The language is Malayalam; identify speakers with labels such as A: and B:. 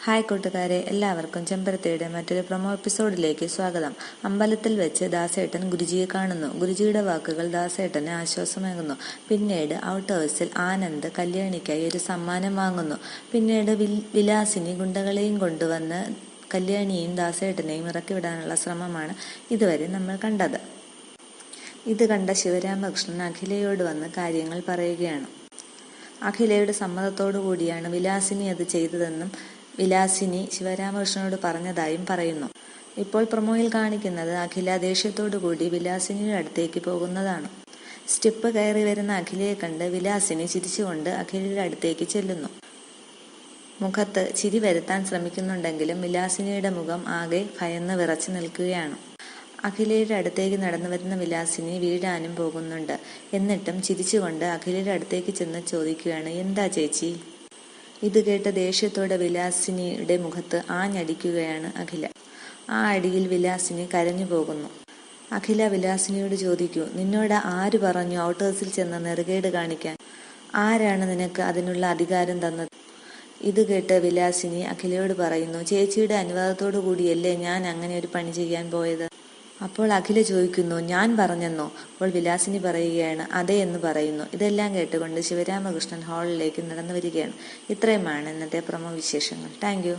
A: ഹായ് കൂട്ടുകാരെ, എല്ലാവർക്കും ചെമ്പരത്തിയുടെ മറ്റൊരു പ്രൊമോ എപ്പിസോഡിലേക്ക് സ്വാഗതം. അമ്പലത്തിൽ വെച്ച് ദാസേട്ടൻ ഗുരുജിയെ കാണുന്നു. ഗുരുജിയുടെ വാക്കുകൾ ദാസേട്ടന് ആശ്വാസമേകുന്നു. പിന്നീട് ഔട്ട് ഹൗസിൽ ആനന്ദ് കല്യാണിക്കായി ഒരു സമ്മാനം വാങ്ങുന്നു. പിന്നീട് വിലാസിനി ഗുണ്ടകളെയും കൊണ്ടുവന്ന് കല്യാണിയെയും ദാസേട്ടനെയും ഇറക്കിവിടാനുള്ള ശ്രമമാണ് ഇതുവരെ നമ്മൾ കണ്ടത്. ഇത് കണ്ട ശിവരാമകൃഷ്ണൻ അഖിലയോട് വന്ന് കാര്യങ്ങൾ പറയുകയാണ്. അഖിലയുടെ സമ്മതത്തോടു കൂടിയാണ് വിലാസിനി അത് ചെയ്തതെന്നും വിലാസിനി ശിവരാമകൃഷ്ണനോട് പറഞ്ഞതായും പറയുന്നു. ഇപ്പോൾ പ്രൊമോയിൽ കാണിക്കുന്നത് അഖില ദേഷ്യത്തോടു കൂടി വിലാസിനിയുടെ അടുത്തേക്ക് പോകുന്നതാണ്. സ്റ്റെപ്പ് കയറി വരുന്ന അഖിലയെ കണ്ട് വിലാസിനി ചിരിച്ചുകൊണ്ട് അഖിലയുടെ അടുത്തേക്ക് ചെല്ലുന്നു. മുഖത്ത് ചിരി വരുത്താൻ ശ്രമിക്കുന്നുണ്ടെങ്കിലും വിലാസിനിയുടെ മുഖം ആകെ ഭയന്ന് വിറച്ചു നിൽക്കുകയാണ്. അഖിലയുടെ അടുത്തേക്ക് നടന്നു വരുന്ന വിലാസിനി വീഴാനും പോകുന്നുണ്ട്. എന്നിട്ടും ചിരിച്ചുകൊണ്ട് അഖിലയുടെ അടുത്തേക്ക് ചെന്ന് ചോദിക്കുകയാണ്, എന്താ ചേച്ചി? ഇത് കേട്ട് ദേഷ്യത്തോടെ വിലാസിനിയുടെ മുഖത്ത് ആഞ്ഞടിക്കുകയാണ് അഖില. ആ അടിയിൽ വിലാസിനി കരഞ്ഞു പോകുന്നു. അഖില വിലാസിനിയോട് ചോദിക്കൂ, നിന്നോട് ആര് പറഞ്ഞു ഔട്ട് ഹൗസിൽ ചെന്ന് നെറുകേട് കാണിക്കാൻ? ആരാണ് നിനക്ക് അതിനുള്ള അധികാരം തന്നത്? ഇത് കേട്ട് വിലാസിനി അഖിലയോട് പറയുന്നു, ചേച്ചിയുടെ അനുവാദത്തോടു കൂടിയല്ലേ ഞാൻ അങ്ങനെ ഒരു പണി ചെയ്യാൻ പോയത്. അപ്പോൾ അഖില ചോദിക്കുന്നു, ഞാൻ പറഞ്ഞെന്നോ? അപ്പോൾ വിലാസിനി പറയുകയാണ്, അതെ എന്ന് പറയുന്നു. ഇതെല്ലാം കേട്ടുകൊണ്ട് ശിവരാമകൃഷ്ണൻ ഹാളിലേക്ക് നടന്നു വരികയാണ്. ഇത്രയുമാണ് ഇന്നത്തെ പ്രൊമോ വിശേഷങ്ങൾ. താങ്ക്